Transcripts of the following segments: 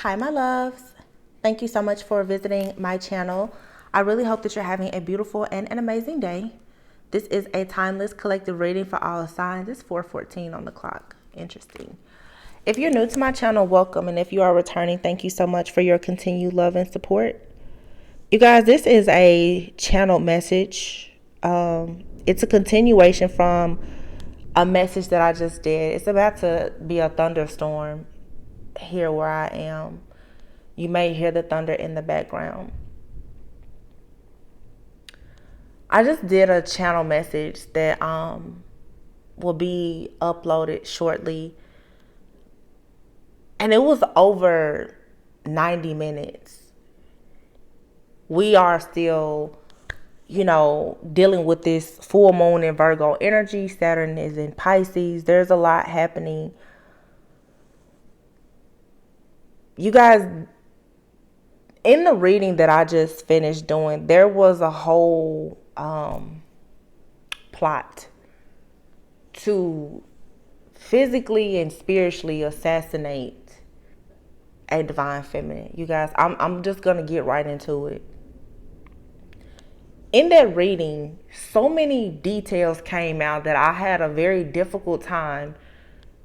Hi, my loves. Thank you so much for visiting my channel. I really hope that you're having a beautiful and an amazing day. This is a timeless collective reading for all signs. It's 4:14 on the clock. Interesting. If you're new to my channel, welcome. And if you are returning, thank you so much for your continued love and support. You guys, this is a channel message. It's a continuation from a message that I just did. It's about to be a thunderstorm here where I am. You may hear the thunder in the background. I just did a channel message that will be uploaded shortly. And it was over 90 minutes. We are still, dealing with this full moon in Virgo energy. Saturn is in Pisces. There's a lot happening. You guys, in the reading that I just finished doing, there was a whole plot to physically and spiritually assassinate a divine feminine. You guys, I'm just gonna get right into it. In that reading, so many details came out that I had a very difficult time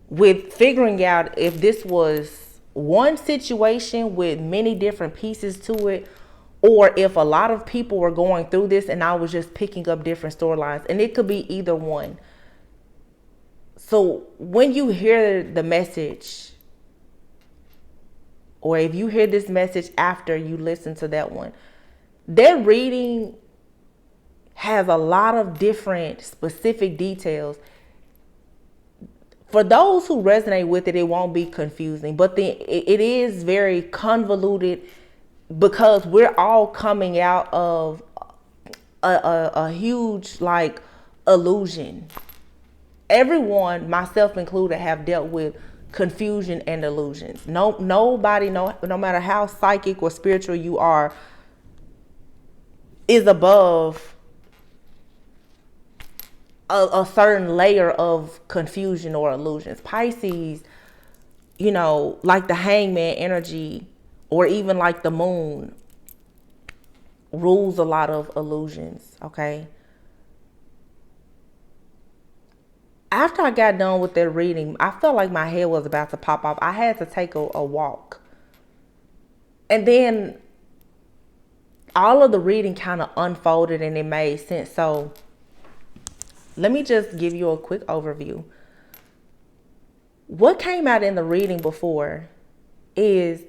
with figuring out if this was one situation with many different pieces to it, or if a lot of people were going through this and I was just picking up different storylines. And it could be either one. So when you hear the message, or if you hear this message after you listen to that one, that reading has a lot of different specific details. For those who resonate with it, it won't be confusing, but it is very convoluted because we're all coming out of a huge illusion. Everyone, myself included, have dealt with confusion and illusions. Nobody, no matter how psychic or spiritual you are, is above a certain layer of confusion or illusions. Pisces, like the hangman energy, or even like the moon, rules a lot of illusions, okay? After I got done with that reading, I felt like my head was about to pop off. I had to take a walk. And then all of the reading kind of unfolded and it made sense. So let me just give you a quick overview. What came out in the reading before is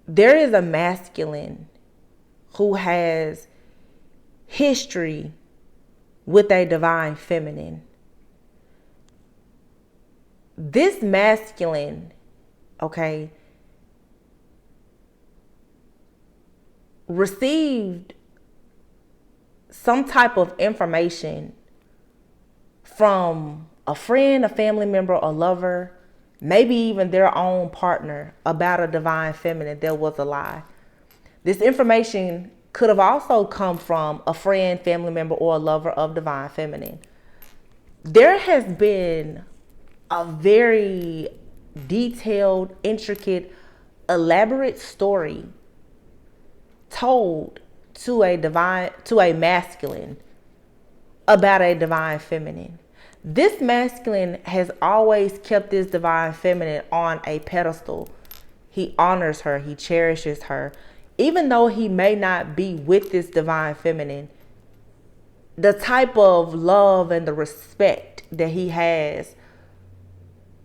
there is a masculine who has history with a divine feminine. This masculine, okay, received some type of information from a friend, a family member, a lover, maybe even their own partner about a divine feminine that was a lie. This information could have also come from a friend, family member, or a lover of divine feminine. There has been a very detailed, intricate, elaborate story told to a masculine about a divine feminine. This masculine has always kept this divine feminine on a pedestal. He honors her, he cherishes her. Even though he may not be with this divine feminine, the type of love and the respect that he has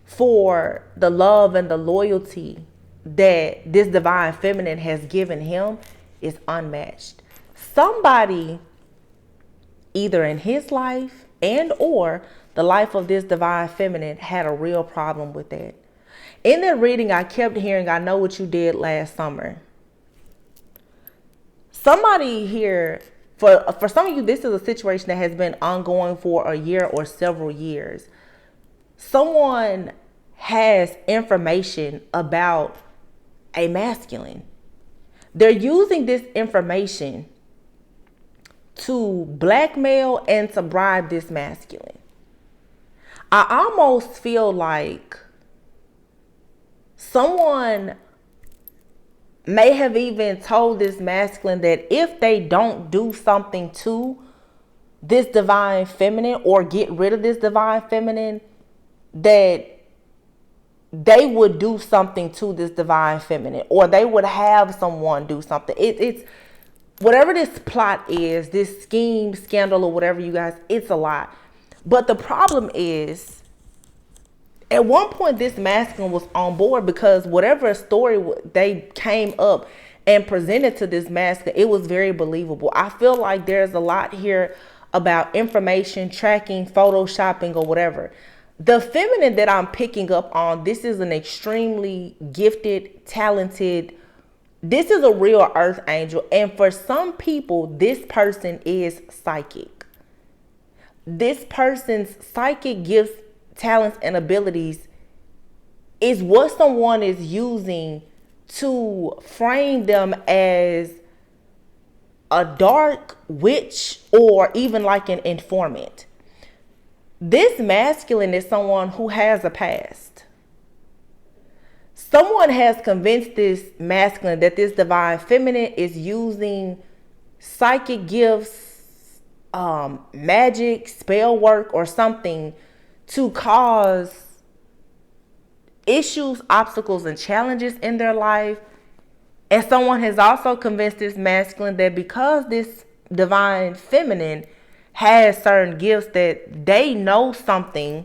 for the love and the loyalty that this divine feminine has given him is unmatched. Somebody, either in his life and or the life of this divine feminine, had a real problem with that. In that reading, I kept hearing, I know what you did last summer. Somebody here, for some of you, this is a situation that has been ongoing for a year or several years. Someone has information about a masculine. They're using this information to blackmail and to bribe this masculine. I almost feel like someone may have even told this masculine that if they don't do something to this divine feminine or get rid of this divine feminine, that they would do something to this divine feminine, or they would have someone do something. It's whatever this plot is, this scheme, scandal, or whatever, you guys, it's a lot. But the problem is, at one point, this masculine was on board because whatever story they came up and presented to this masculine, it was very believable. I feel like there's a lot here about information, tracking, photoshopping, or whatever. The feminine that I'm picking up on, this is an extremely gifted, talented, this is a real earth angel. And for some people, this person is psychic. This person's psychic gifts, talents, and abilities is what someone is using to frame them as a dark witch or even like an informant. This masculine is someone who has a past. Someone has convinced this masculine that this divine feminine is using psychic gifts, magic, spell work, or something to cause issues, obstacles, and challenges in their life. And someone has also convinced this masculine that because this divine feminine has certain gifts, that they know something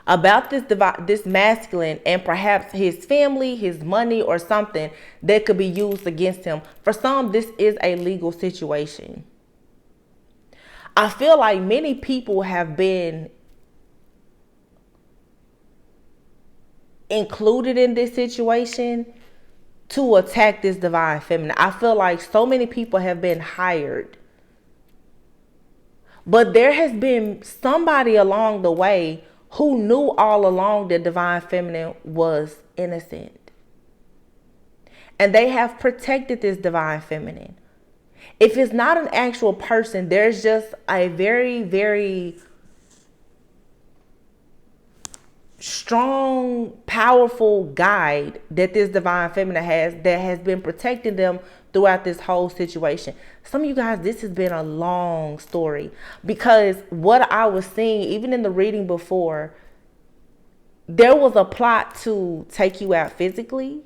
about this masculine and perhaps his family, his money, or something that could be used against him. For some, this is a legal situation. I feel like many people have been included in this situation to attack this divine feminine. I feel like so many people have been hired. But there has been somebody along the way who knew all along that divine feminine was innocent. And they have protected this divine feminine. If it's not an actual person, there's just a very, very strong, powerful guide that this divine feminine has that has been protecting them throughout this whole situation. Some of you guys, this has been a long story, because what I was seeing, even in the reading before, there was a plot to take you out physically.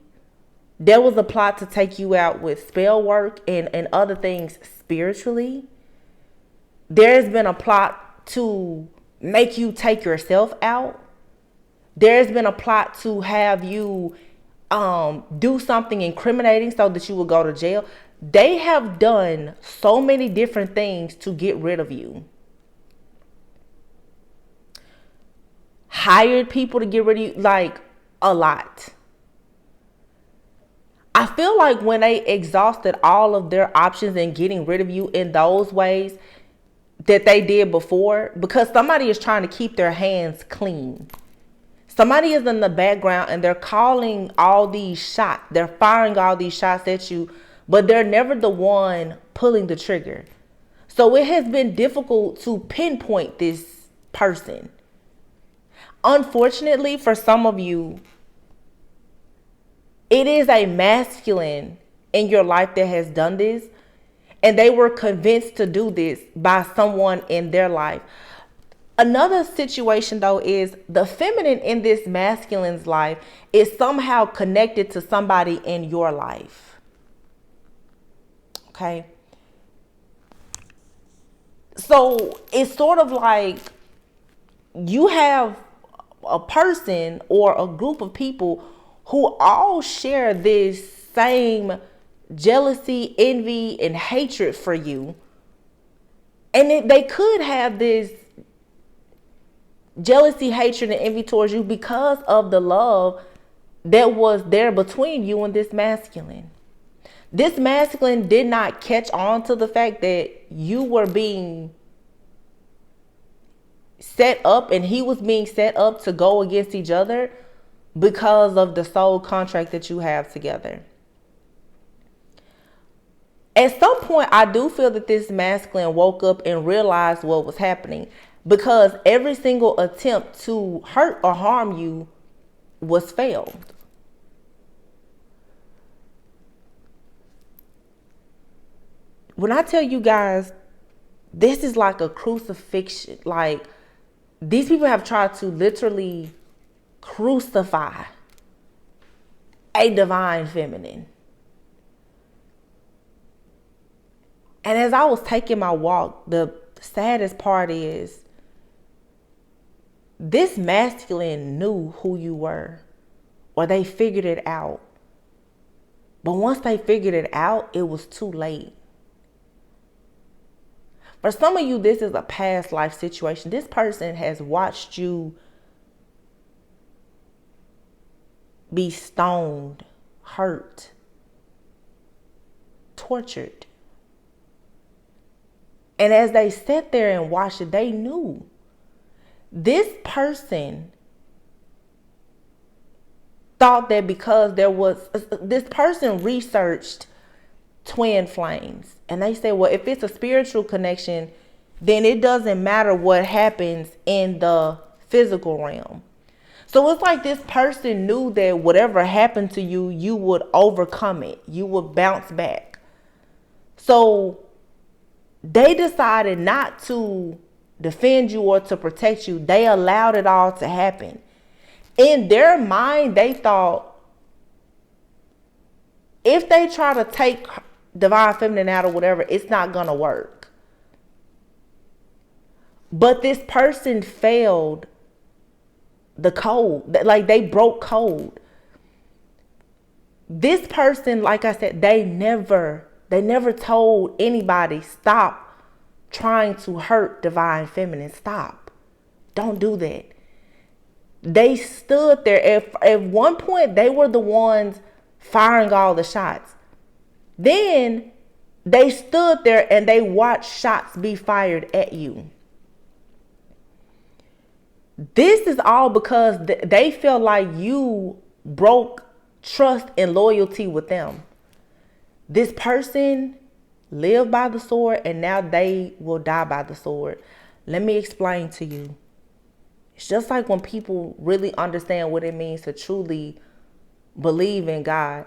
There was a plot to take you out with spell work and other things spiritually. There's been a plot to make you take yourself out. There's been a plot to have you do something incriminating so that you will go to jail. They have done so many different things to get rid of you. Hired people to get rid of you, like a lot. I feel like when they exhausted all of their options in getting rid of you in those ways that they did before, because somebody is trying to keep their hands clean. Somebody is in the background and they're calling all these shots. They're firing all these shots at you, but they're never the one pulling the trigger. So it has been difficult to pinpoint this person. Unfortunately, for some of you, it is a masculine in your life that has done this, and they were convinced to do this by someone in their life. Another situation, though, is the feminine in this masculine's life is somehow connected to somebody in your life. Okay? So it's sort of like you have a person or a group of people who all share this same jealousy, envy, and hatred for you. And they could have this jealousy, hatred, and envy towards you because of the love that was there between you and this masculine. This masculine did not catch on to the fact that you were being set up and he was being set up to go against each other because of the soul contract that you have together. At some point, I do feel that this masculine woke up and realized what was happening, because every single attempt to hurt or harm you was failed. when I tell you guys, this is like a crucifixion. Like, these people have tried to literally crucify a divine feminine. And as I was taking my walk, the saddest part is this masculine knew who you were, or they figured it out. But once they figured it out, it was too late. For some of you, this is a past life situation. This person has watched you be stoned, hurt, tortured. And as they sat there and watched it, they knew this person thought that because this person researched twin flames. And they said, well, if it's a spiritual connection, then it doesn't matter what happens in the physical realm. So it's like this person knew that whatever happened to you, you would overcome it. You would bounce back. So they decided not to defend you or to protect you. They allowed it all to happen. In their mind, they thought if they try to take divine feminine out or whatever, it's not going to work. But this person failed the code. Like, they broke code. This person, like I said, they never told anybody, stop trying to hurt divine feminine. Stop. Don't do that. They stood there. At one point, they were the ones firing all the shots. Then they stood there and they watched shots be fired at you. This is all because they felt like you broke trust and loyalty with them. This person lived by the sword and now they will die by the sword. Let me explain to you. It's just like when people really understand what it means to truly believe in God.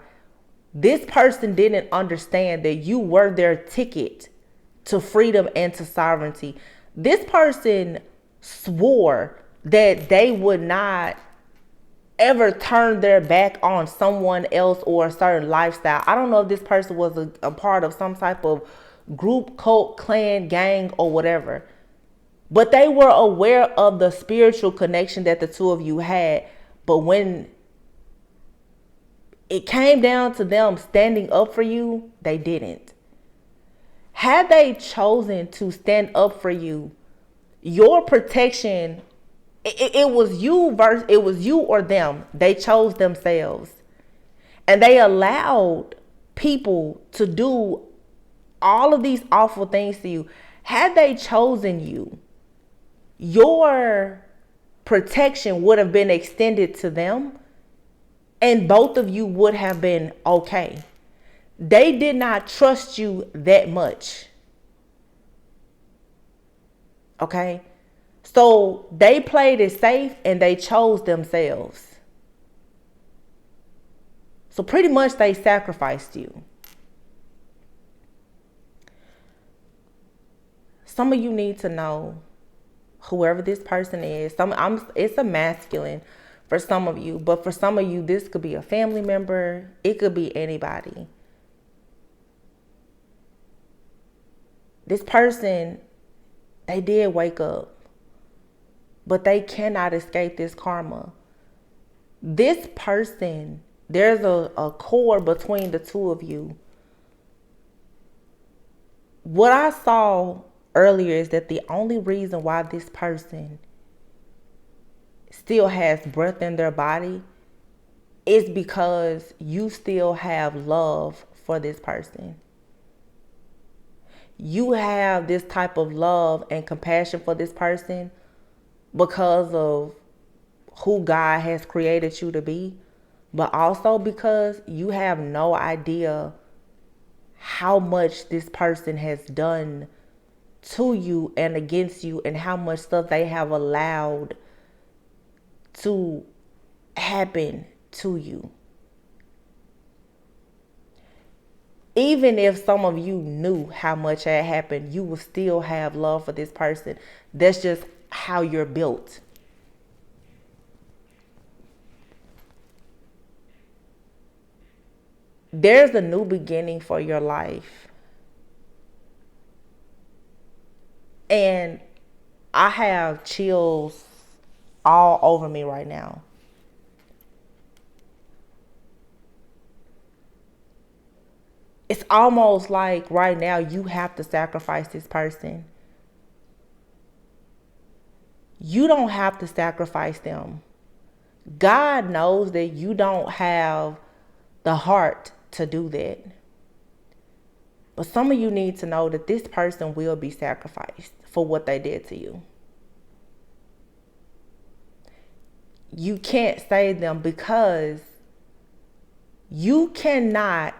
This person didn't understand that you were their ticket to freedom and to sovereignty. This person swore that they would not ever turn their back on someone else or a certain lifestyle. I don't know if this person was a part of some type of group, cult, clan, gang, or whatever. But they were aware of the spiritual connection that the two of you had. But when it came down to them standing up for you, they didn't. Had they chosen to stand up for you, your protection, it was you or them. They chose themselves. And they allowed people to do all of these awful things to you. Had they chosen you, your protection would have been extended to them and both of you would have been okay. They did not trust you that much. Okay? So they played it safe and they chose themselves. So pretty much they sacrificed you. Some of you need to know, whoever this person is, it's a masculine for some of you, but for some of you, this could be a family member. It could be anybody. This person, they did wake up, but they cannot escape this karma. This person, there's a cord between the two of you. What I saw earlier is that the only reason why this person still has breath in their body is because you still have love for this person. You have this type of love and compassion for this person because of who God has created you to be, but also because you have no idea how much this person has done to you and against you, and how much stuff they have allowed to happen to you. Even if some of you knew how much had happened, you will still have love for this person. That's just how you're built. There's a new beginning for your life. And I have chills all over me right now. It's almost like right now you have to sacrifice this person. You don't have to sacrifice them. God knows that you don't have the heart to do that. But some of you need to know that this person will be sacrificed for what they did to you. You can't save them because you cannot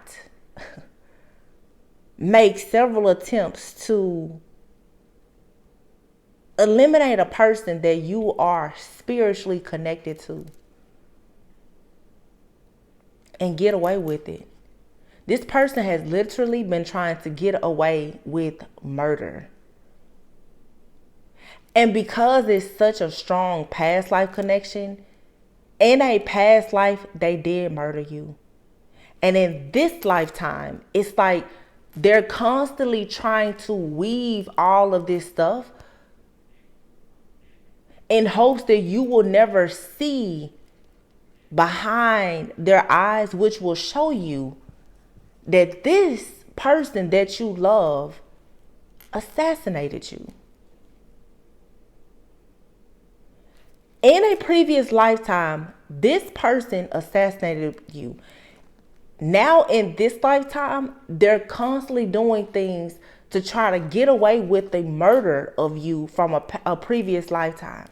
make several attempts to eliminate a person that you are spiritually connected to and get away with it. This person has literally been trying to get away with murder. And because it's such a strong past life connection, in a past life, they did murder you. And in this lifetime, it's like they're constantly trying to weave all of this stuff in hopes that you will never see behind their eyes, which will show you that this person that you love assassinated you. In a previous lifetime, this person assassinated you. Now in this lifetime, they're constantly doing things to try to get away with the murder of you from a previous lifetime.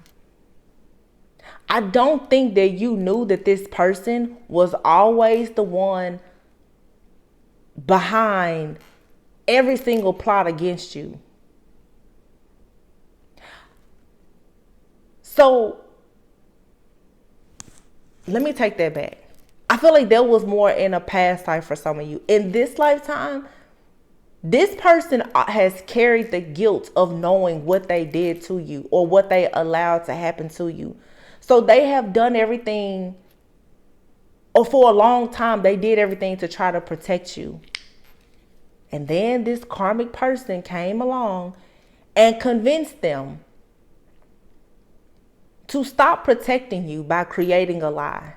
I don't think that you knew that this person was always the one behind every single plot against you. So let me take that back. I feel like there was more in a past life for some of you. In this lifetime, this person has carried the guilt of knowing what they did to you or what they allowed to happen to you. So they have done everything, or for a long time, they did everything to try to protect you. And then this karmic person came along and convinced them to stop protecting you by creating a lie.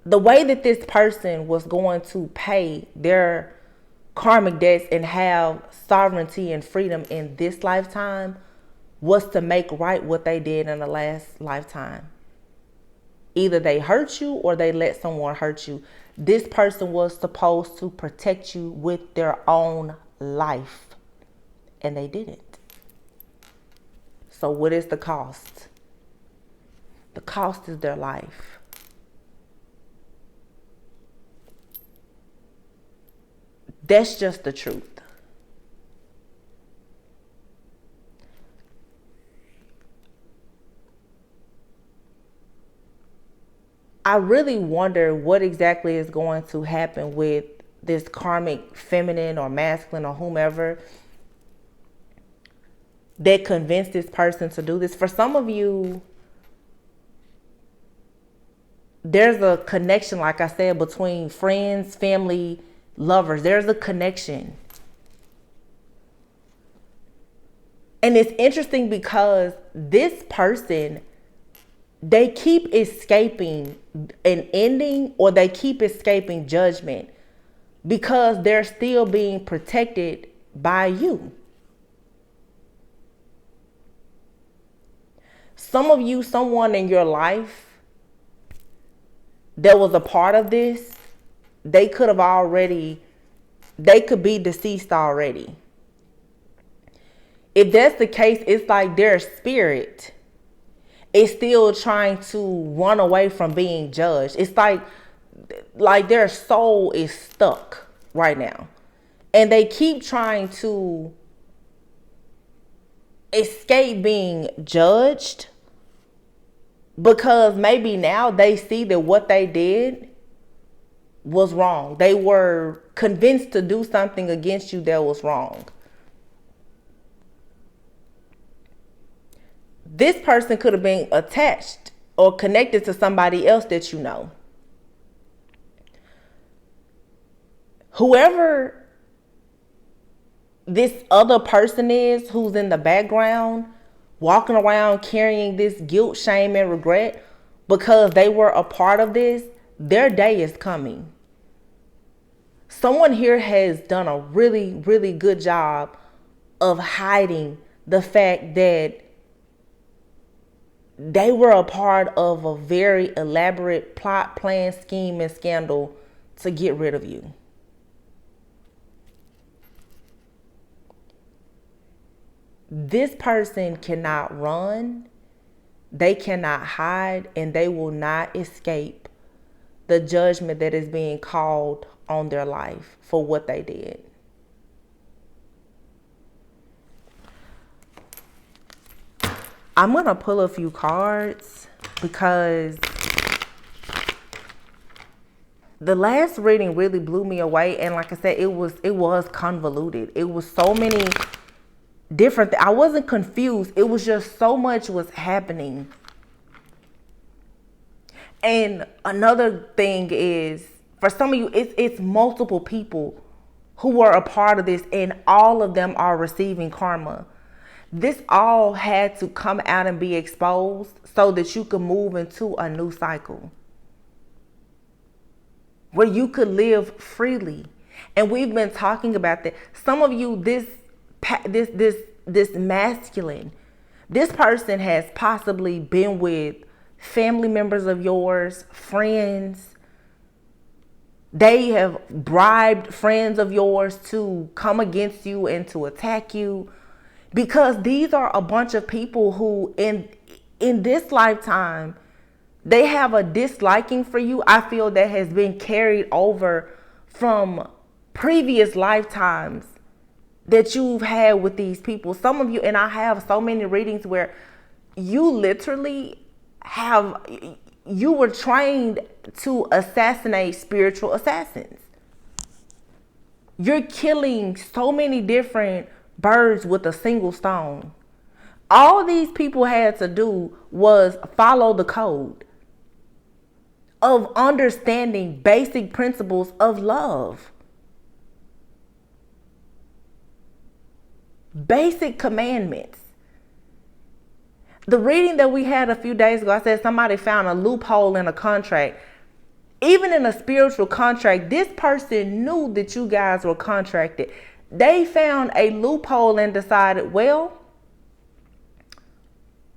The way that this person was going to pay their karmic debts and have sovereignty and freedom in this lifetime was to make right what they did in the last lifetime. Either they hurt you or they let someone hurt you. This person was supposed to protect you with their own life, and they didn't. So what is the cost? The cost is their life. That's just the truth. I really wonder what exactly is going to happen with this karmic feminine or masculine or whomever that convinced this person to do this. For some of you, there's a connection, like I said, between friends, family, lovers. There's a connection. And it's interesting because this person, they keep escaping an ending, or they keep escaping judgment because they're still being protected by you. Some of you, someone in your life that was a part of this, they could be deceased already. If that's the case, it's like their spirit is still trying to run away from being judged. It's like their soul is stuck right now. And they keep trying to escape being judged because maybe now they see that what they did was wrong. They were convinced to do something against you that was wrong. This person could have been attached or connected to somebody else that you know. Whoever this other person is who's in the background, walking around carrying this guilt, shame, and regret because they were a part of this, their day is coming. Someone here has done a really, really good job of hiding the fact that they were a part of a very elaborate plot, plan, scheme, and scandal to get rid of you. This person cannot run, they cannot hide, and they will not escape the judgment that is being called on their life for what they did. I'm going to pull a few cards because the last reading really blew me away. And like I said, it was convoluted. It was so many different I wasn't confused. It was just so much was happening. And another thing is, for some of you, it's multiple people who were a part of this, and all of them are receiving karma. This all had to come out and be exposed so that you could move into a new cycle where you could live freely. And we've been talking about that. Some of you, this masculine, this person has possibly been with family members of yours, friends. They have bribed friends of yours to come against you and to attack you, because these are a bunch of people who in this lifetime, they have a disliking for you. I feel that has been carried over from previous lifetimes that you've had with these people. Some of you, and I have so many readings where you literally you were trained to assassinate spiritual assassins. You're killing so many different birds with a single stone. All these people had to do was follow the code of understanding basic principles of love. Basic commandments. The reading that we had a few days ago, I said somebody found a loophole in a contract. Even in a spiritual contract, this person knew that you guys were contracted. They found a loophole and decided, well,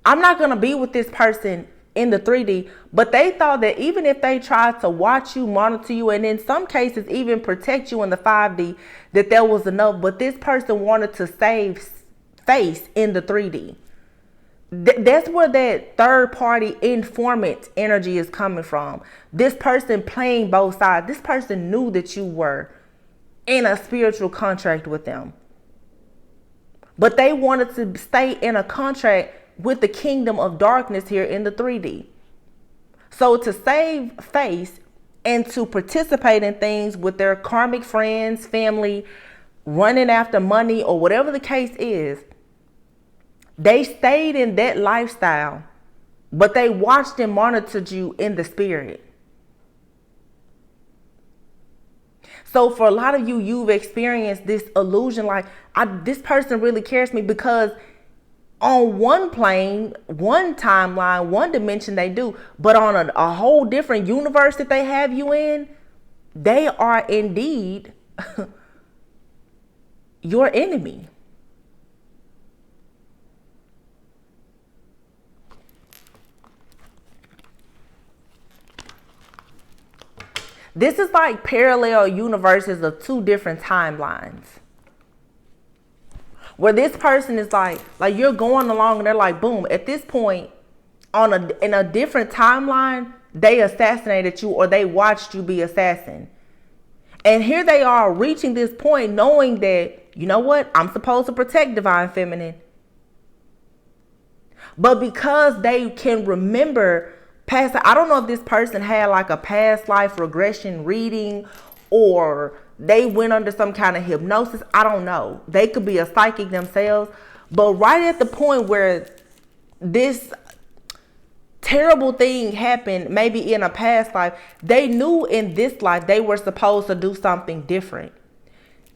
I'm not going to be with this person in the 3D. But they thought that even if they tried to watch you, monitor you, and in some cases even protect you in the 5D, that there was enough. But this person wanted to save face in the 3D. That's where that third party informant energy is coming from. This person playing both sides. This person knew that you were in a spiritual contract with them, but they wanted to stay in a contract with the kingdom of darkness here in the 3D. So to save face and to participate in things with their karmic friends, family, running after money, or whatever the case is, they stayed in that lifestyle, but they watched and monitored you in the spirit. So for a lot of you, you've experienced this illusion, like this person really cares for me, because on one plane, one timeline, one dimension they do, but on a whole different universe that they have you in, they are indeed your enemy. This is like parallel universes of two different timelines, where this person is like you're going along and they're like, boom, at this point in a different timeline, they assassinated you or they watched you be assassinated. And here they are reaching this point knowing that, you know what, I'm supposed to protect divine feminine. But because they can remember past, I don't know if this person had like a past life regression reading, or they went under some kind of hypnosis. I don't know. They could be a psychic themselves. But right at the point where this terrible thing happened, maybe in a past life, they knew in this life they were supposed to do something different.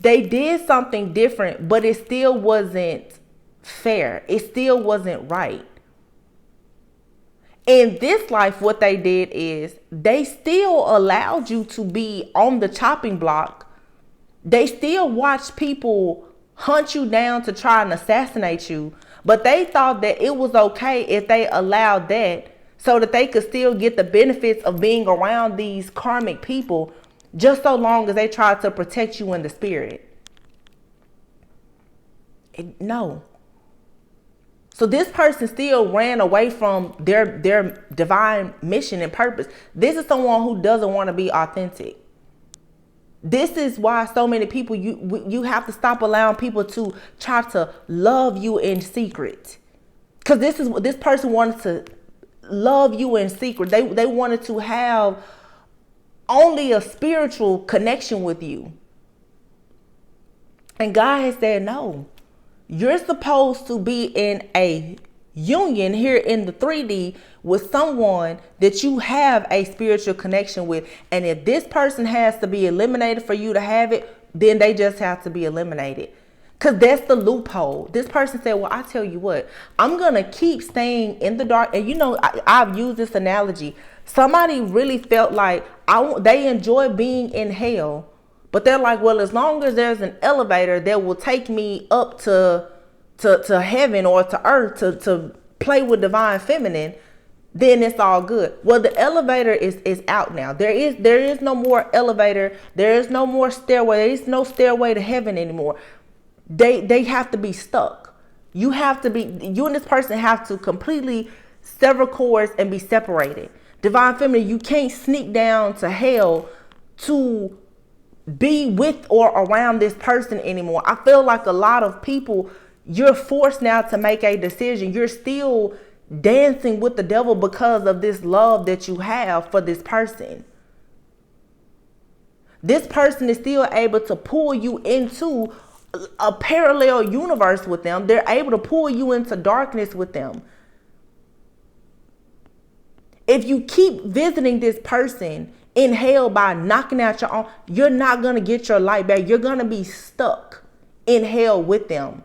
They did something different, but it still wasn't fair. It still wasn't right. In this life, what they did is they still allowed you to be on the chopping block. They still watched people hunt you down to try and assassinate you. But they thought that it was okay if they allowed that, so that they could still get the benefits of being around these karmic people, just so long as they tried to protect you in the spirit. No. So this person still ran away from their divine mission and purpose. This is someone who doesn't want to be authentic. This is why so many people, you have to stop allowing people to try to love you in secret. Because this is what this person wanted to love you in secret. They wanted to have only a spiritual connection with you. And God has said, no, you're supposed to be in a union here in the 3D with someone that you have a spiritual connection with. And if this person has to be eliminated for you to have it, then they just have to be eliminated. Because that's the loophole. This person said, well, I tell you what, I'm going to keep staying in the dark. And you know, I've used this analogy. Somebody really felt like they enjoy being in hell. But they're like, well, as long as there's an elevator that will take me up to heaven or to earth to play with divine feminine, then it's all good. Well, the elevator is out now. There is no more elevator. There is no more stairway. There is no stairway to heaven anymore. They have to be stuck. You and this person have to completely sever cords and be separated. Divine feminine, you can't sneak down to hell to be with or around this person anymore. I feel like a lot of people, you're forced now to make a decision. You're still dancing with the devil because of this love that you have for this person. This person is still able to pull you into a parallel universe with them. They're able to pull you into darkness with them. If you keep visiting this person in hell by knocking out your own, you're not going to get your light back. You're going to be stuck in hell with them.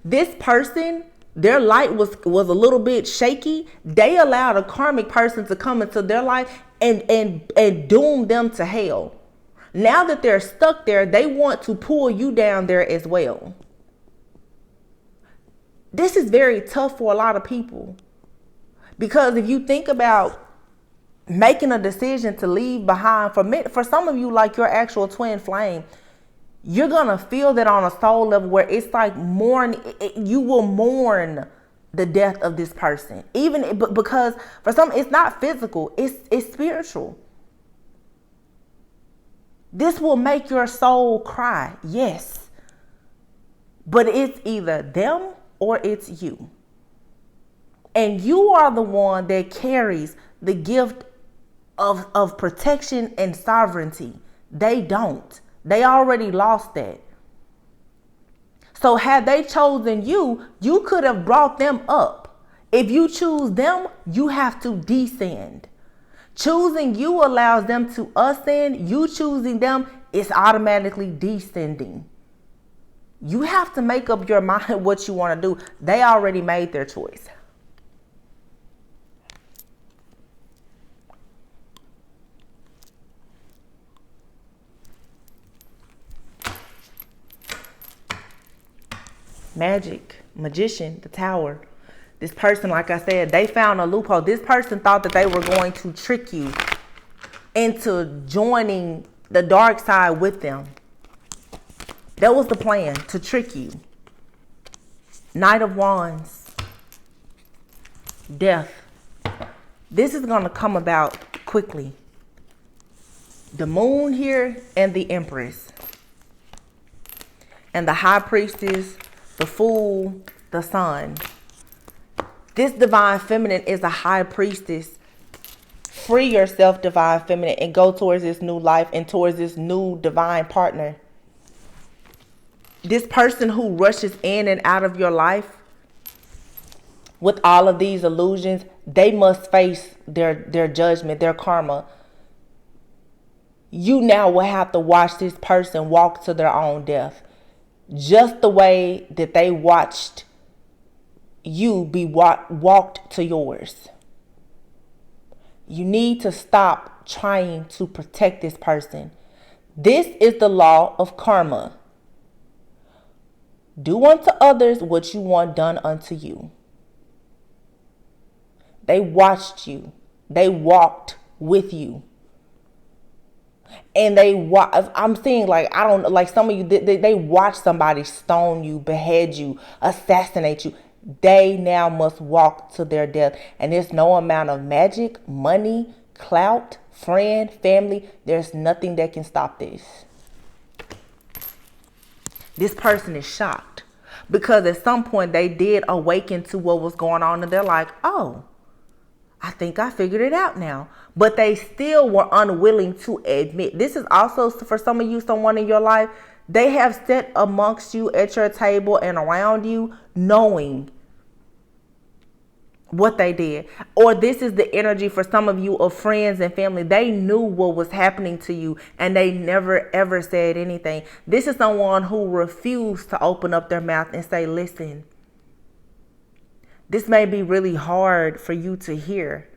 This person, their light was a little bit shaky. They allowed a karmic person to come into their life and doom them to hell. Now that they're stuck there, they want to pull you down there as well. This is very tough for a lot of people. Because if you think about making a decision to leave behind, for some of you, like your actual twin flame, you're going to feel that on a soul level where it's like you will mourn the death of this person. Even because for some, it's not physical, it's spiritual. This will make your soul cry, yes. But it's either them or it's you. And you are the one that carries the gift of protection and sovereignty. They don't. They already lost that. So had they chosen you, you could have brought them up. If you choose them, you have to descend. Choosing you allows them to ascend. You choosing them is automatically descending. You have to make up your mind what you want to do. They already made their choice. Magic, magician, the tower. This person, like I said, they found a loophole. This person thought that they were going to trick you into joining the dark side with them. That was the plan, to trick you. Knight of Wands. Death. This is going to come about quickly. The moon here and the Empress. And the High Priestess, the Fool, the Sun. This divine feminine is a high priestess. Free yourself, divine feminine, and go towards this new life and towards this new divine partner. This person who rushes in and out of your life with all of these illusions, they must face their judgment, their karma. You now will have to watch this person walk to their own death, just the way that they watched you be walked to yours. You need to stop trying to protect this person. This is the law of karma. Do unto others what you want done unto you. They watched you. They walked with you. And I'm seeing some of you, they watch somebody stone you, behead you, assassinate you. They now must walk to their death. And there's no amount of magic, money, clout, friend, family. There's nothing that can stop this. This person is shocked because at some point they did awaken to what was going on and they're like, oh, I think I figured it out now. But they still were unwilling to admit. This is also for some of you, someone in your life, they have sat amongst you at your table and around you knowing what they did. Or this is the energy for some of you of friends and family. They knew what was happening to you and they never ever said anything. This is someone who refused to open up their mouth and say, listen, this may be really hard for you to hear.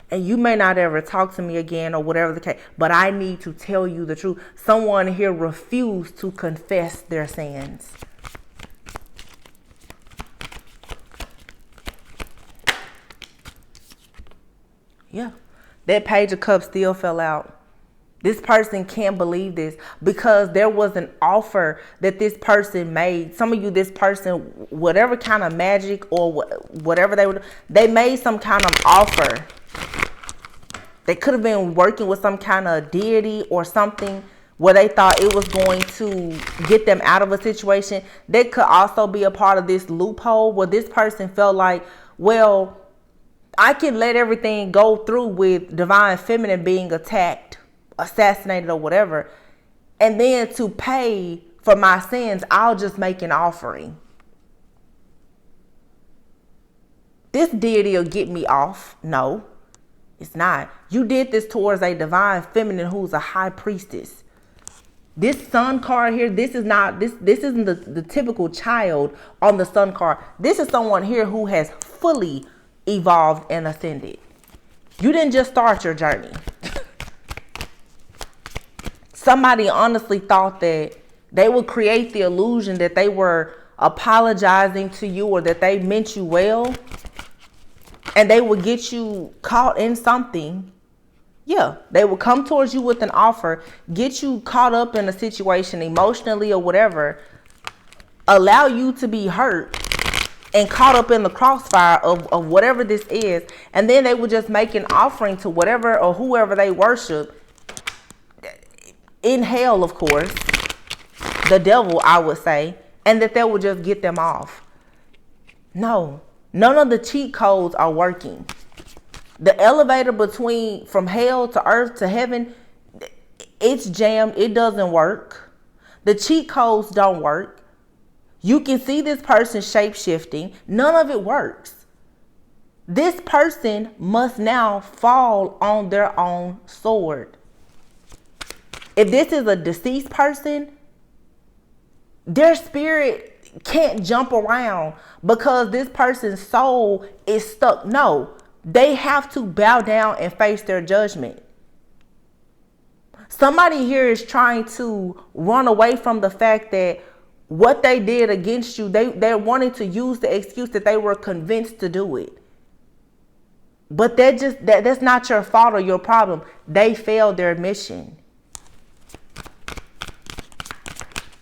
And you may not ever talk to me again or whatever the case, but I need to tell you the truth. Someone here refused to confess their sins. Yeah, that Page of Cups still fell out. This person can't believe this because there was an offer that this person made. Some of you, this person, whatever kind of magic or whatever they made some kind of offer. They could have been working with some kind of deity or something where they thought it was going to get them out of a situation. They could also be a part of this loophole where this person felt like, well, I can let everything go through with divine feminine being attacked, assassinated or whatever. And then to pay for my sins, I'll just make an offering. This deity will get me off. No, it's not. You did this towards a divine feminine who's a high priestess. This sun card here, this isn't the typical child on the sun card. This is someone here who has fully evolved and ascended. You didn't just start your journey. Somebody honestly thought that they would create the illusion that they were apologizing to you or that they meant you well, and they would get you caught in something. Yeah, they would come towards you with an offer, get you caught up in a situation emotionally or whatever, allow you to be hurt and caught up in the crossfire of whatever this is. And then they would just make an offering to whatever or whoever they worship. In hell, of course, the devil, I would say, and that would just get them off. No, none of the cheat codes are working. The elevator from hell to earth to heaven, it's jammed. It doesn't work. The cheat codes don't work. You can see this person shape-shifting. None of it works. This person must now fall on their own sword. If this is a deceased person, their spirit can't jump around because this person's soul is stuck. No, they have to bow down and face their judgment. Somebody here is trying to run away from the fact that what they did against you, they're wanting to use the excuse that they were convinced to do it. But that's not your fault or your problem. They failed their mission.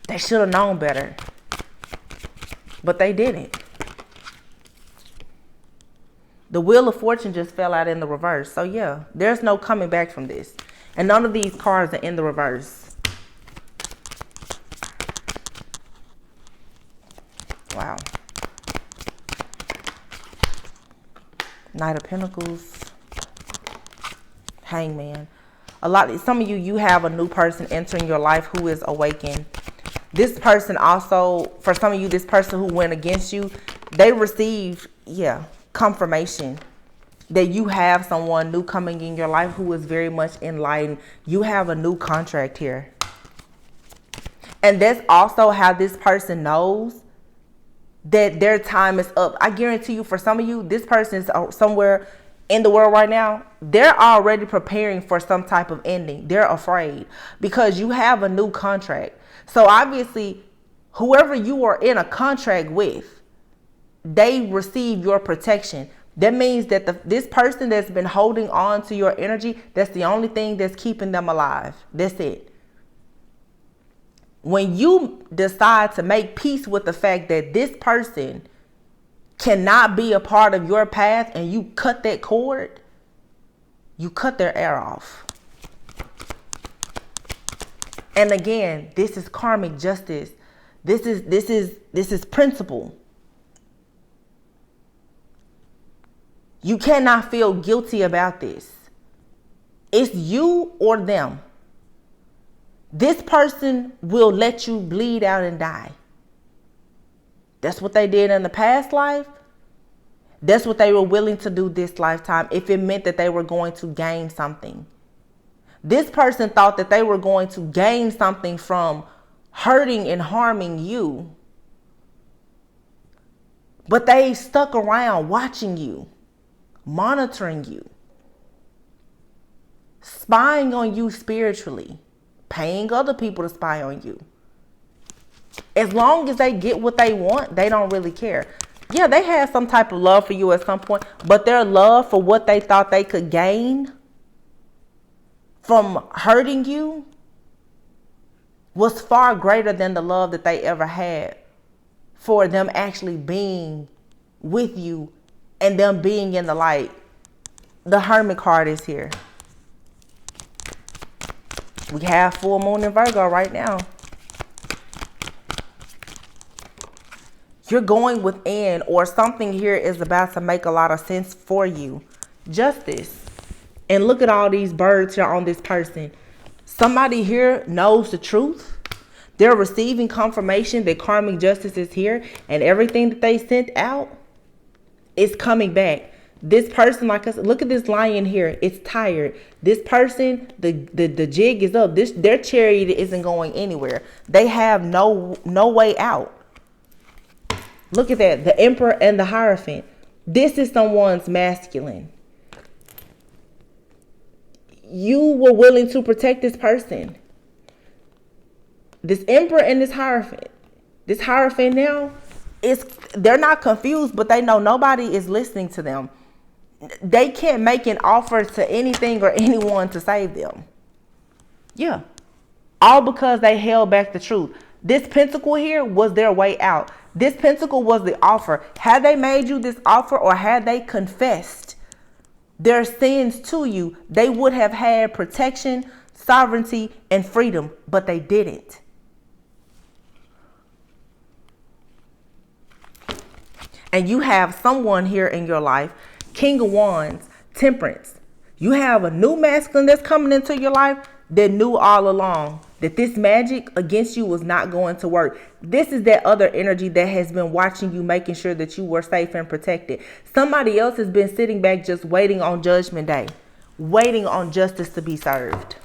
They should have known better, but they didn't. The Wheel of Fortune just fell out in the reverse. So yeah, there's no coming back from this. And none of these cards are in the reverse. Wow. Knight of Pentacles. Hangman. Some of you have a new person entering your life who is awakened. This person also, for some of you, this person who went against you, they received, confirmation that you have someone new coming in your life who is very much enlightened. You have a new contract here. And that's also how this person knows that their time is up. I guarantee you, for some of you, this person is somewhere in the world right now. They're already preparing for some type of ending. They're afraid because you have a new contract. So obviously, whoever you are in a contract with, they receive your protection. That means that this person that's been holding on to your energy, that's the only thing that's keeping them alive. That's it. When you decide to make peace with the fact that this person cannot be a part of your path and you cut that cord, you cut their air off. And again, this is karmic justice. This is principle. You cannot feel guilty about this. It's you or them. This person will let you bleed out and die. That's what they did in the past life. That's what they were willing to do this lifetime if it meant that they were going to gain something. This person thought that they were going to gain something from hurting and harming you. But they stuck around watching you, monitoring you, spying on you spiritually, paying other people to spy on you. As long as they get what they want, they don't really care. Yeah, they had some type of love for you at some point, but their love for what they thought they could gain from hurting you was far greater than the love that they ever had for them actually being with you and them being in the light. The Hermit card is here. We have full moon in Virgo right now. You're going within, or something here is about to make a lot of sense for you. Justice. And look at all these birds here on this person. Somebody here knows the truth. They're receiving confirmation that karmic justice is here, and everything that they sent out is coming back. This person, like I said, look at this lion here. It's tired. This person, the jig is up. Their chariot isn't going anywhere. They have no way out. Look at that. The Emperor and the Hierophant. This is someone's masculine. You were willing to protect this person. This Emperor and this Hierophant. This Hierophant now, they're not confused, but they know nobody is listening to them. They can't make an offer to anything or anyone to save them. Yeah. All because they held back the truth. This pentacle here was their way out. This pentacle was the offer. Had they made you this offer, or had they confessed their sins to you, they would have had protection, sovereignty, and freedom, but they didn't. And you have someone here in your life, King of Wands, Temperance. You have a new masculine that's coming into your life that knew all along that this magic against you was not going to work. This is that other energy that has been watching you, making sure that you were safe and protected. Somebody else has been sitting back just waiting on Judgment Day, waiting on justice to be served.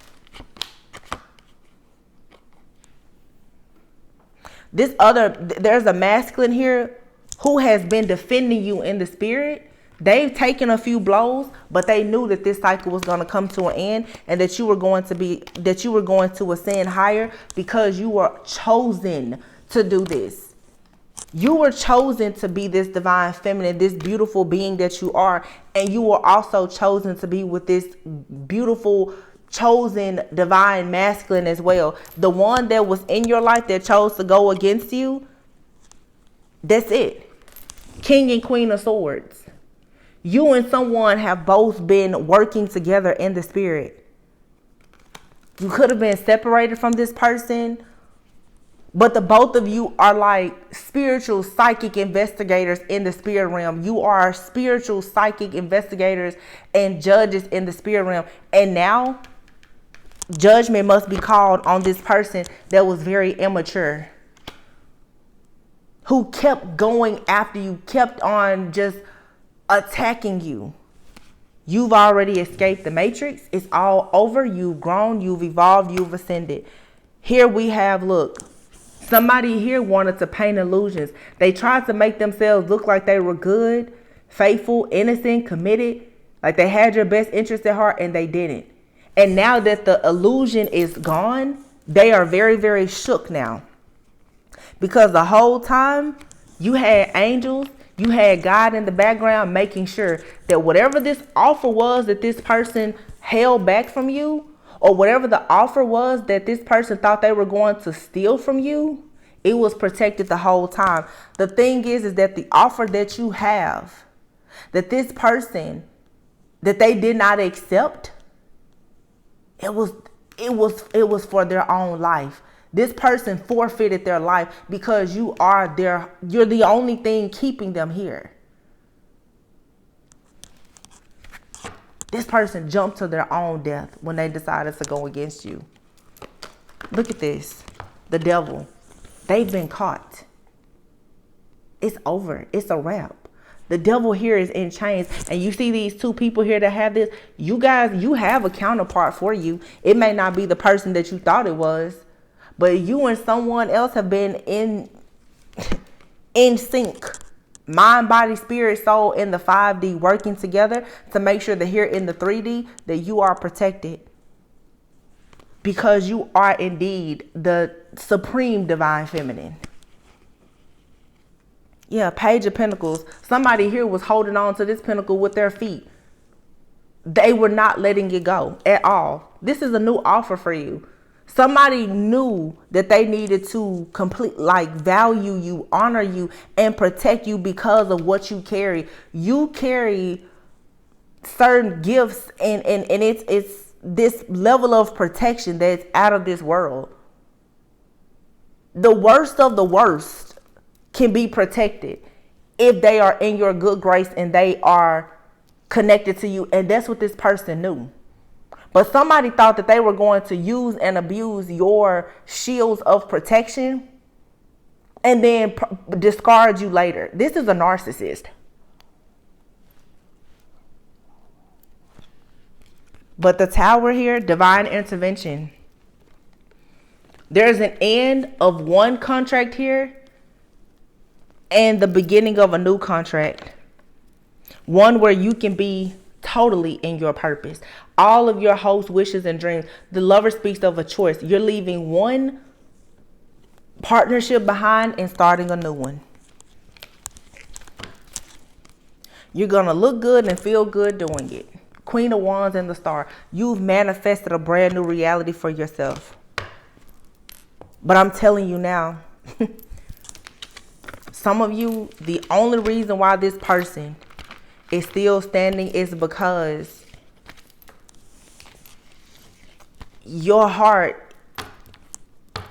There's a masculine here who has been defending you in the spirit. They've taken a few blows, but they knew that this cycle was going to come to an end, and that you were going to ascend higher because you were chosen to do this. You were chosen to be this divine feminine, this beautiful being that you are, and you were also chosen to be with this beautiful, chosen divine masculine as well. The one that was in your life that chose to go against you, that's it. King and Queen of Swords. You and someone have both been working together in the spirit. You could have been separated from this person, But the both of you are like spiritual psychic investigators in the spirit realm. You are spiritual psychic investigators and judges in the spirit realm. And now judgment must be called on this person that was very immature, who kept going after you, kept on just attacking you. You've already escaped the matrix. It's all over. You've grown, you've evolved, you've ascended. Here we have, look, somebody here wanted to paint illusions. They tried to make themselves look like they were good, faithful, innocent, committed, like they had your best interest at heart, and they didn't. And now that the illusion is gone, they are very, very shook now. Because the whole time you had angels, you had God in the background making sure that whatever this offer was that this person held back from you, or whatever the offer was that this person thought they were going to steal from you, it was protected the whole time. The thing is that the offer that you have, that this person, that they did not accept, it was for their own life. This person forfeited their life because you're the only thing keeping them here. This person jumped to their own death when they decided to go against you. Look at this. The devil. They've been caught. It's over. It's a wrap. The devil here is in chains. And you see these two people here that have this. You guys, you have a counterpart for you. It may not be the person that you thought it was, but you and someone else have been in sync. Mind, body, spirit, soul in the 5D working together to make sure that here in the 3D that you are protected. Because you are indeed the supreme divine feminine. Yeah, Page of Pentacles. Somebody here was holding on to this pentacle with their feet. They were not letting it go at all. This is a new offer for you. Somebody knew that they needed to value you, honor you, and protect you because of what you carry. You carry certain gifts, and it's this level of protection that's out of this world. The worst of the worst can be protected if they are in your good grace and they are connected to you. And that's what this person knew. But somebody thought that they were going to use and abuse your shields of protection and then discard you later. This is a narcissist. But the Tower here, divine intervention. There's an end of one contract here and the beginning of a new contract. One where you can be totally in your purpose. All of your hopes, wishes, and dreams. The Lover speaks of a choice. You're leaving one partnership behind and starting a new one. You're going to look good and feel good doing it. Queen of Wands and the Star. You've manifested a brand new reality for yourself. But I'm telling you now, some of you, the only reason why this person is still standing is because your heart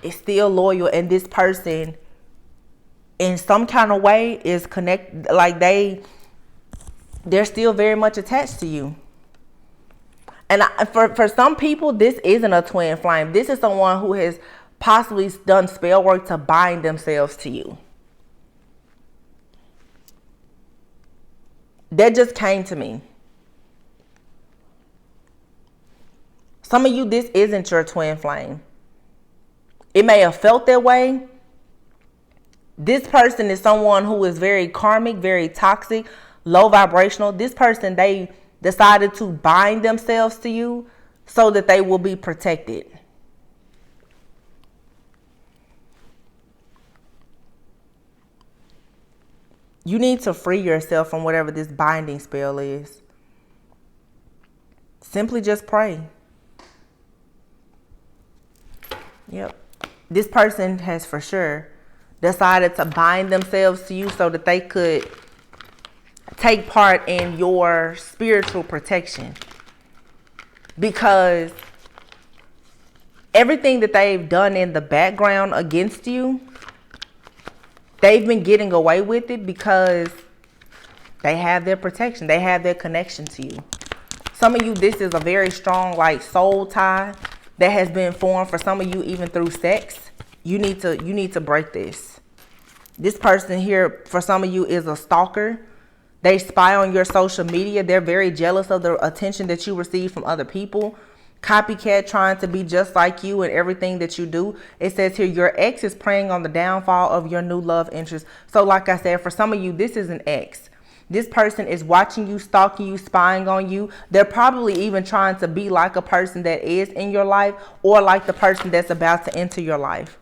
is still loyal, and this person in some kind of way is connected, like they're still very much attached to you. And for some people, this isn't a twin flame. This is someone who has possibly done spell work to bind themselves to you. That just came to me. Some of you, this isn't your twin flame. It may have felt that way. This person is someone who is very karmic, very toxic, low vibrational. This person, they decided to bind themselves to you so that they will be protected. You need to free yourself from whatever this binding spell is. Simply just pray. Yep. This person has for sure decided to bind themselves to you so that they could take part in your spiritual protection. Because Everything that they've done in the background against you, they've been getting away with it because they have their protection. They have their connection to you. Some of you, this is a very strong like soul tie that has been formed for some of you, even through sex. You need to break this. This person here, for some of you, is a stalker. They spy on your social media. They're very jealous of the attention that you receive from other people. Copycat, trying to be just like you in everything that you do. It says here, your ex is preying on the downfall of your new love interest. So like I said, for some of you, this is an ex. This person is watching you, stalking you, spying on you. They're probably even trying to be like a person that is in your life, or like the person that's about to enter your life.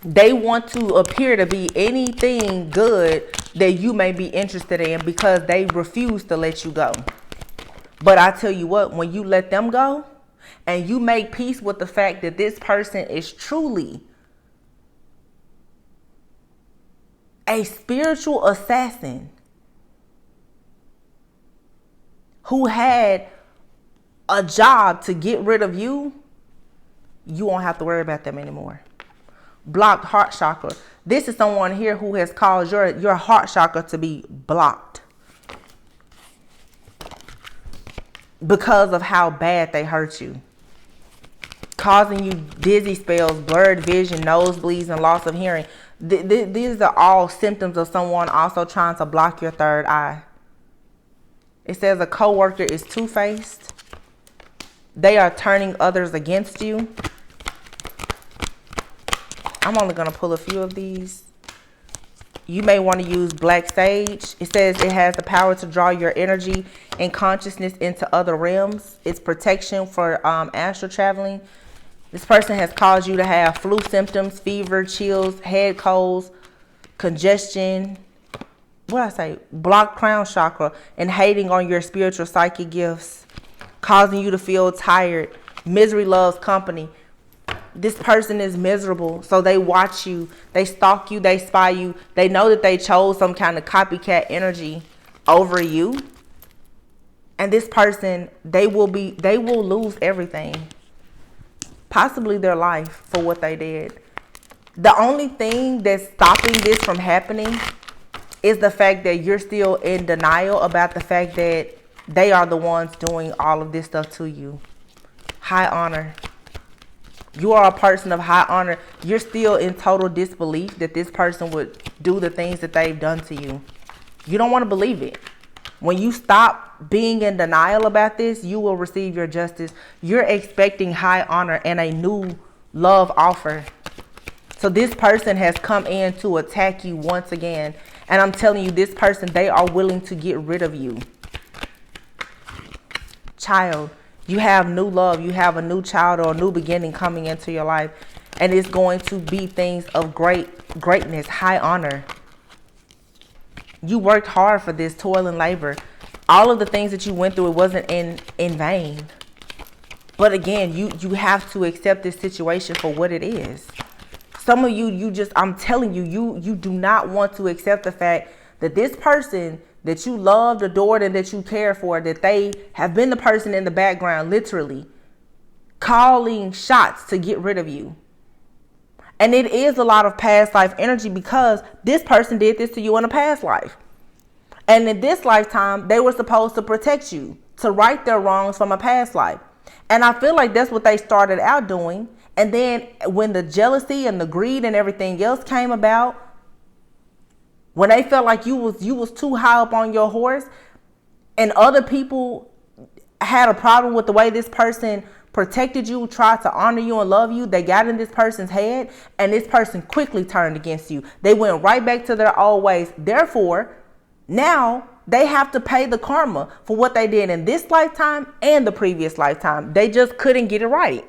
They want to appear to be anything good that you may be interested in because they refuse to let you go. But I tell you what, when you let them go and you make peace with the fact that this person is truly a spiritual assassin who had a job to get rid of you, you won't have to worry about them anymore. Blocked heart chakra. This is someone here who has caused your heart chakra to be blocked because of how bad they hurt you, causing you dizzy spells, blurred vision, nosebleeds, and loss of hearing. These are all symptoms of someone also trying to block your third eye. It says a coworker is two-faced. They are turning others against you. I'm only going to pull a few of these. You may want to use black sage. It says it has the power to draw your energy and consciousness into other realms. It's protection for astral traveling. This person has caused you to have flu symptoms, fever, chills, head colds, congestion. What did I say? Blocked crown chakra, and hating on your spiritual psychic gifts, causing you to feel tired. Misery loves company. This person is miserable, so they watch you, they stalk you, they spy you. They know that they chose some kind of copycat energy over you. And this person, they will lose everything, possibly their life, for what they did. The only thing that's stopping this from happening is the fact that you're still in denial about the fact that they are the ones doing all of this stuff to you. High honor. You are a person of high honor. You're still in total disbelief that this person would do the things that they've done to you. You don't want to believe it. When you stop being in denial about this, you will receive your justice. You're expecting high honor and a new love offer. So this person has come in to attack you once again. And I'm telling you, this person, they are willing to get rid of you. Child, you have new love. You have a new child or a new beginning coming into your life. And it's going to be things of greatness, high honor. You worked hard for this, toil and labor. All of the things that you went through, it wasn't in vain. But again, you have to accept this situation for what it is. Some of you, I'm telling you, you do not want to accept the fact that this person that you loved, adored, and that you cared for, that they have been the person in the background, literally calling shots to get rid of you. And it is a lot of past life energy because this person did this to you in a past life. And in this lifetime, they were supposed to protect you, to right their wrongs from a past life. And I feel like that's what they started out doing. And then when the jealousy and the greed and everything else came about, when they felt like you was too high up on your horse, and other people had a problem with the way this person protected you, tried to honor you and love you, they got in this person's head, and this person quickly turned against you. They went right back to their old ways. Therefore, now they have to pay the karma for what they did in this lifetime and the previous lifetime. They just couldn't get it right.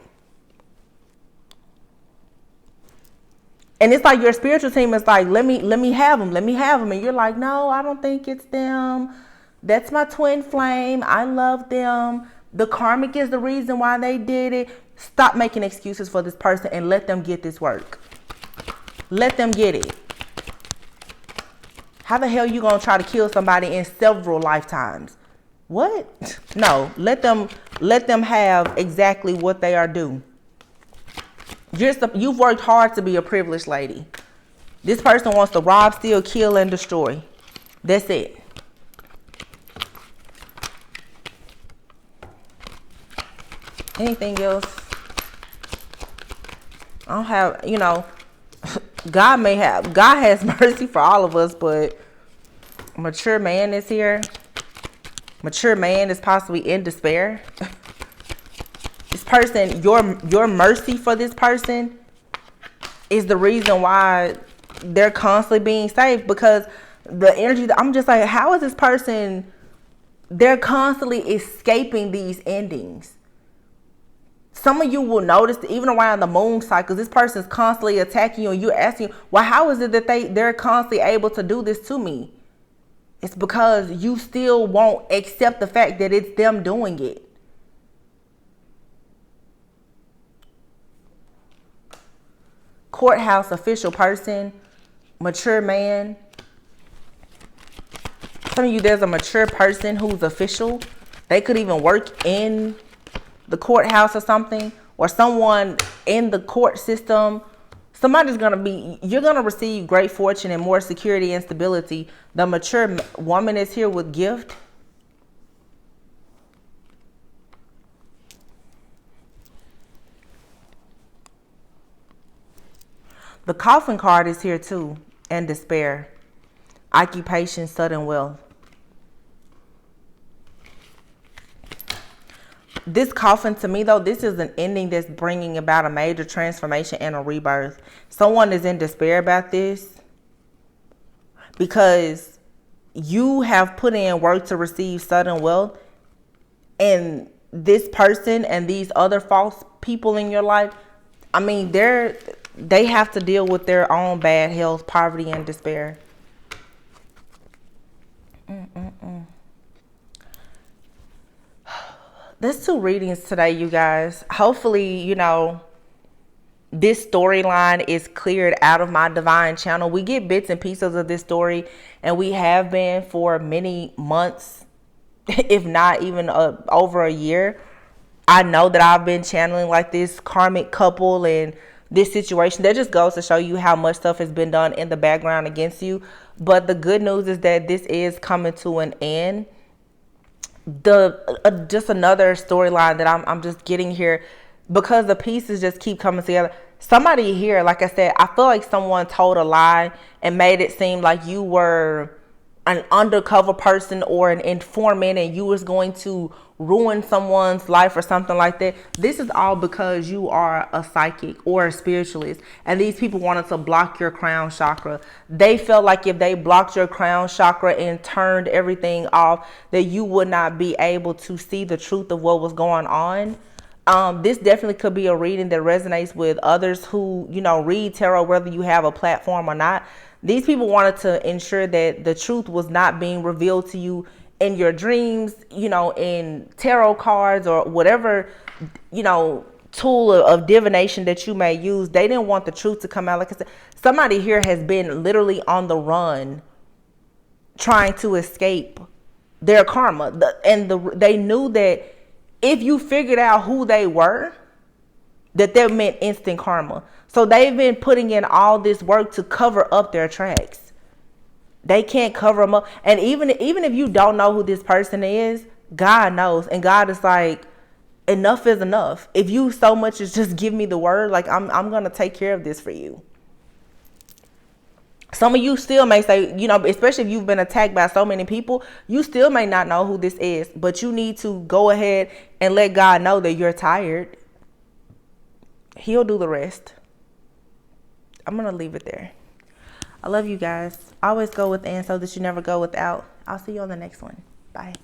And it's like your spiritual team is like, let me have them. And you're like, no, I don't think it's them. That's my twin flame. I love them. The karmic is the reason why they did it. Stop making excuses for this person and let them get this work. Let them get it. How the hell are you going to try to kill somebody in several lifetimes? What? No, let them have exactly what they are due. You've worked hard to be a privileged lady. This person wants to rob, steal, kill, and destroy. That's it. Anything else? I don't have, God has mercy for all of us, but mature man is here. Mature man is possibly in despair. This person, your mercy for this person is the reason why they're constantly being saved, because the energy that I'm just like, how is this person, they're constantly escaping these endings. Some of you will notice that even around the moon cycles, this person's constantly attacking you, and you're asking, well, how is it that they're constantly able to do this to me? It's because you still won't accept the fact that it's them doing it. Courthouse official person, mature man. Some of you, there's a mature person who's official. They could even work in the courthouse or something, or someone in the court system. You're going to receive great fortune and more security and stability. The mature woman is here with gift. The coffin card is here too, and despair. Occupation, sudden wealth. This coffin, to me though, this is an ending that's bringing about a major transformation and a rebirth. Someone is in despair about this because you have put in work to receive sudden wealth, and this person and these other false people in your life, I mean, they have to deal with their own bad health, poverty, and despair. There's 2 readings today, you guys. Hopefully, this storyline is cleared out of my divine channel. We get bits and pieces of this story, and we have been for many months, if not even over a year. I know that I've been channeling like this karmic couple and this situation. That just goes to show you how much stuff has been done in the background against you. But the good news is that this is coming to an end. Just another storyline that I'm just getting here, because the pieces just keep coming together. Somebody here, like I said, I feel like someone told a lie and made it seem like you were an undercover person or an informant and you was going to ruin someone's life or something like that. This is all because you are a psychic or a spiritualist, and these people wanted to block your crown chakra. They felt like if they blocked your crown chakra and turned everything off, that you would not be able to see the truth of what was going on. This definitely could be a reading that resonates with others who, read tarot, whether you have a platform or not. These people wanted to ensure that the truth was not being revealed to you in your dreams, in tarot cards or whatever, tool of divination that you may use. They didn't want the truth to come out. Like I said, somebody here has been literally on the run trying to escape their karma. They knew that if you figured out who they were, that meant instant karma. So they've been putting in all this work to cover up their tracks. They can't cover them up. And even if you don't know who this person is, God knows. And God is like, enough is enough. If you so much as just give me the word, like I'm going to take care of this for you. Some of you still may say, especially if you've been attacked by so many people, you still may not know who this is, but you need to go ahead and let God know that you're tired. He'll do the rest. I'm going to leave it there. I love you guys. Always go within so that you never go without. I'll see you on the next one. Bye.